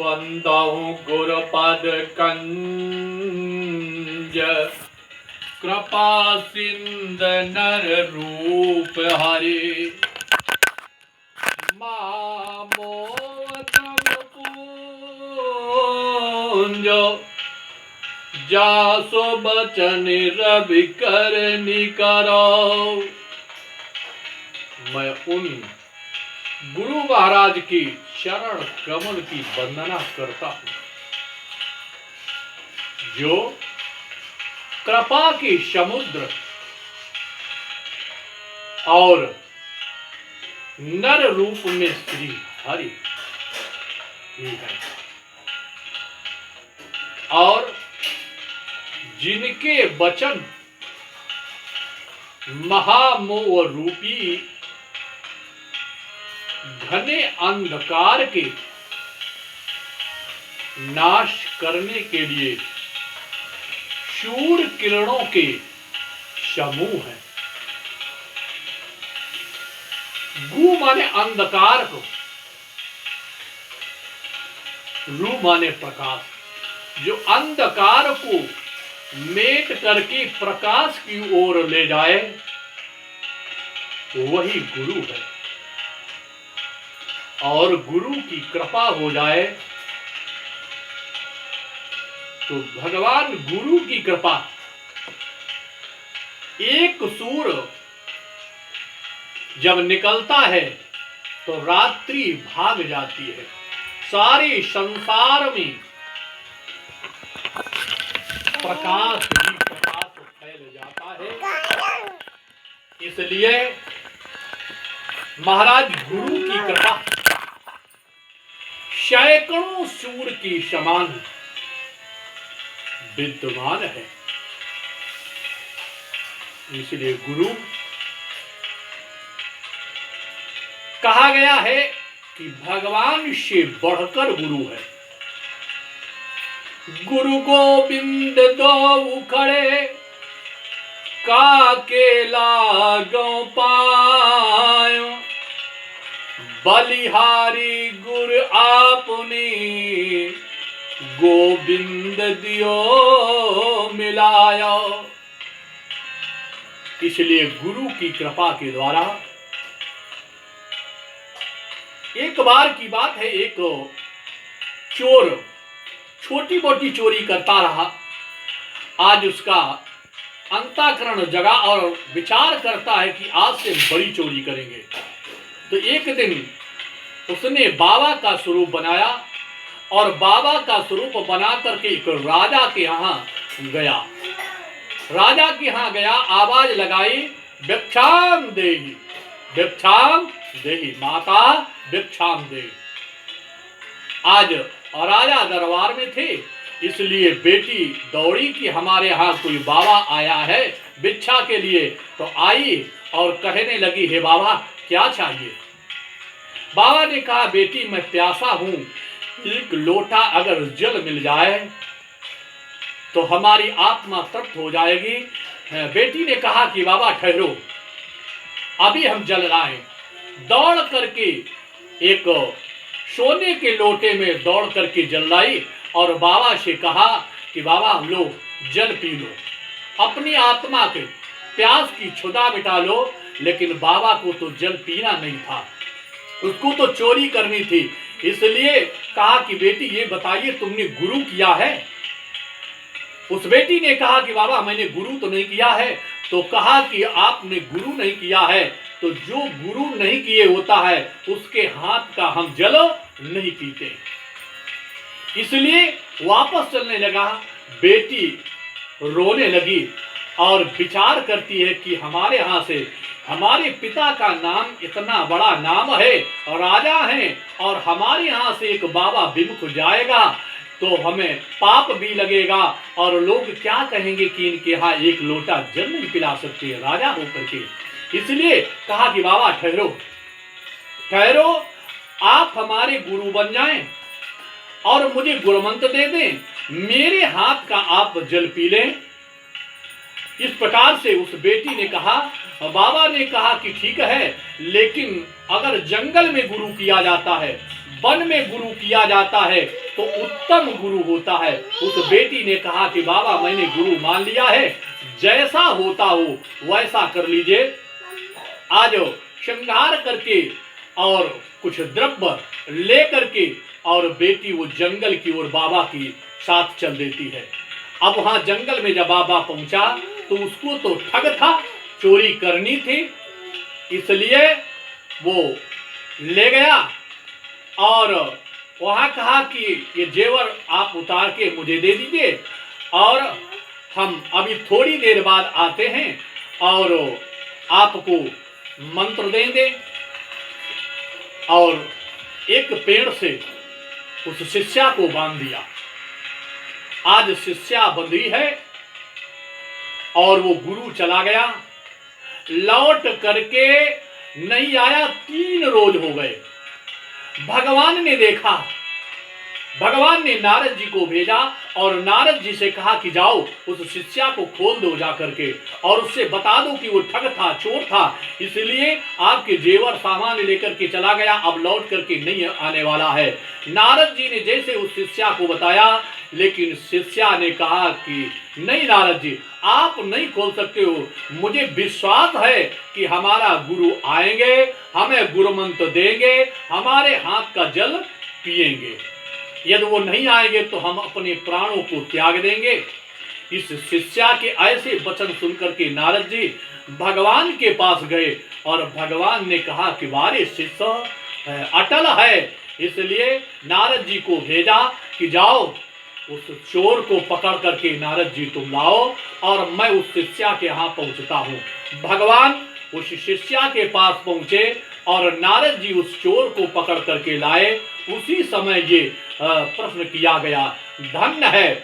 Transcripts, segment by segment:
बंदहु गुरपद कंज कृपा सिंध नर रूप हरे मामोतम पूंज जासो बचन रवि कर निकरो। मैं उन गुरु महाराज की चरण कमल की वंदना करता हूं जो कृपा के समुद्र और नर रूप में श्री हरि ही है और जिनके वचन महामोह रूपी घने अंधकार के नाश करने के लिए सूर्य किरणों के समूह है। गु माने अंधकार को, रू माने प्रकाश, जो अंधकार को मेट करके प्रकाश की ओर ले जाए वही गुरु है। और गुरु की कृपा हो जाए तो भगवान गुरु की कृपा, एक सूर्य जब निकलता है तो रात्रि भाग जाती है, सारे संसार में प्रकाश ही प्रकाश फैल जाता है। इसलिए महाराज गुरु की कृपा सैकड़ों सूर्य की समान विद्यमान है। इसलिए गुरु कहा गया है कि भगवान से बढ़कर गुरु है। गुरु गोविंद दो खड़े काके लागो पायो, बलिहारी गुर आपने गोविंद दियो मिलायो। इसलिए गुरु की कृपा के द्वारा, एक बार की बात है, एक चोर छोटी मोटी चोरी करता रहा। आज उसका अंतःकरण जगा और विचार करता है कि आज से बड़ी चोरी करेंगे। तो एक दिन उसने बाबा का स्वरूप बनाया और बाबा का स्वरूप बना करके एक राजा के यहाँ गया। राजा के यहाँ गया, आवाज लगाई, भिक्षाम देहि, भिक्षाम देहि, माता भिक्षाम देहि। आज राजा दरबार में थे, इसलिए बेटी दौड़ी कि हमारे यहाँ कोई बाबा आया है भिक्षा के लिए। तो आई और कहने लगी, हे बाबा क्या चाहिए? बाबा ने कहा, बेटी मैं प्यासा हूं, एक लोटा अगर जल मिल जाए तो हमारी आत्मा तृप्त हो जाएगी। बेटी ने कहा कि बाबा ठहरो, अभी हम जल लाएं। दौड़ करके एक सोने के लोटे में दौड़ करके जल लाई और बाबा से कहा कि बाबा लो जल पी लो, अपनी आत्मा के प्यास की क्षुधा मिटा लो। लेकिन बाबा को तो जल पीना नहीं था, उसको तो चोरी करनी थी। इसलिए कहा कि बेटी ये बताइए तुमने गुरु किया है? उस बेटी ने कहा कि बाबा मैंने गुरु तो नहीं किया है। तो कहा कि आपने गुरु नहीं किया है तो जो गुरु नहीं किए होता है उसके हाथ का हम जल नहीं पीते। इसलिए वापस चलने लगा। बेटी रोने लगी और विचार करती है कि हमारे यहाँ से, हमारे पिता का नाम इतना बड़ा नाम है और राजा हैं, और हमारे यहाँ से एक बाबा विमुख जाएगा तो हमें पाप भी लगेगा और लोग क्या कहेंगे कि इनके यहाँ एक लोटा जल नहीं पिला सकते राजा होकर के। इसलिए कहा कि बाबा ठहरो ठहरो, आप हमारे गुरु बन जाएं और मुझे गुरुमंत्र दे दें, मेरे हाथ का आप जल पी लें। इस प्रकार से उस बेटी ने कहा, बाबा ने कहा कि ठीक है, लेकिन अगर जंगल में गुरु किया जाता है, वन में गुरु किया जाता है तो उत्तम गुरु होता है। उस बेटी ने कहा कि बाबा मैंने गुरु मान लिया है, जैसा होता हो वैसा कर लीजिए। आज श्रृंगार करके और कुछ द्रव्य ले करके और बेटी वो जंगल की ओर बाबा की साथ चल देती है। अब वहां जंगल में जब बाबा पहुंचा तो उसको तो ठग था, चोरी करनी थी, इसलिए वो ले गया और वहां कहा कि ये जेवर आप उतार के मुझे दे दीजिए और हम अभी थोड़ी देर बाद आते हैं और आपको मंत्र देंगे। और एक पेड़ से उस शिष्या को बांध दिया। आज शिष्या बंधी है और वो गुरु चला गया, लौट करके नहीं आया। 3 रोज हो गए। भगवान ने देखा, भगवान ने नारद जी को भेजा और नारद जी से कहा कि जाओ उस शिष्या को खोल दो जा करके और उससे बता दो कि वो ठग था, चोर था, इसलिए आपके जेवर सामान लेकर के चला गया, अब लौट करके नहीं आने वाला है। नारद जी ने जैसे उस शिष्या को बताया, लेकिन शिष्या ने कहा कि नहीं नारद जी, आप नहीं खोल सकते हो, मुझे विश्वास है कि हमारा गुरु आएंगे, हमें गुरु मंत्र देंगे, हमारे हाथ का जल पिएंगे। यदि वो नहीं आएंगे तो हम अपने प्राणों को त्याग देंगे। इस शिष्या के ऐसे वचन सुनकर के नारद जी भगवान के पास गए और भगवान ने कहा कि वारे शिष्य अटल है, इसलिए नारद जी को भेजा कि जाओ उस चोर को पकड़ करके नारद जी तुम लाओ और मैं उस शिष्या के यहाँ पहुंचता हूँ। भगवान उस शिष्या के पास पहुंचे और नारद जी उस चोर को पकड़ करके लाए। उसी समय ये प्रश्न किया गया, धन्य है।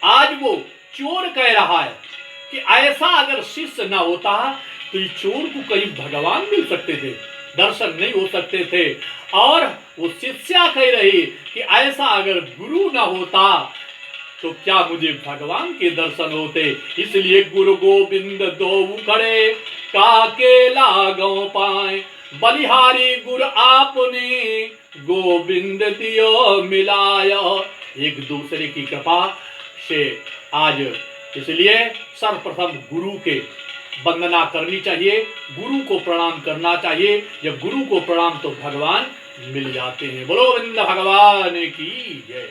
आज वो चोर कह रहा है कि ऐसा अगर शिष्य न होता तो इस चोर को कहीं भगवान मिल सकते थे, दर्शन नहीं हो सकते थे। और वो शिष्या कह रही कि ऐसा अगर गुरु न होता तो क्या मुझे भगवान के दर्शन होते। इसलिए गुरु गोविंद दो खड़े काके लागो पाए, बलिहारी गुरु आपने गोविंद दियो मिलाया। एक दूसरे की कृपा से आज इसलिए सर्वप्रथम गुरु के वंदना करनी चाहिए, गुरु को प्रणाम करना चाहिए। जब गुरु को प्रणाम तो भगवान मिल जाते हैं। बोलो वृंद भगवान की जय।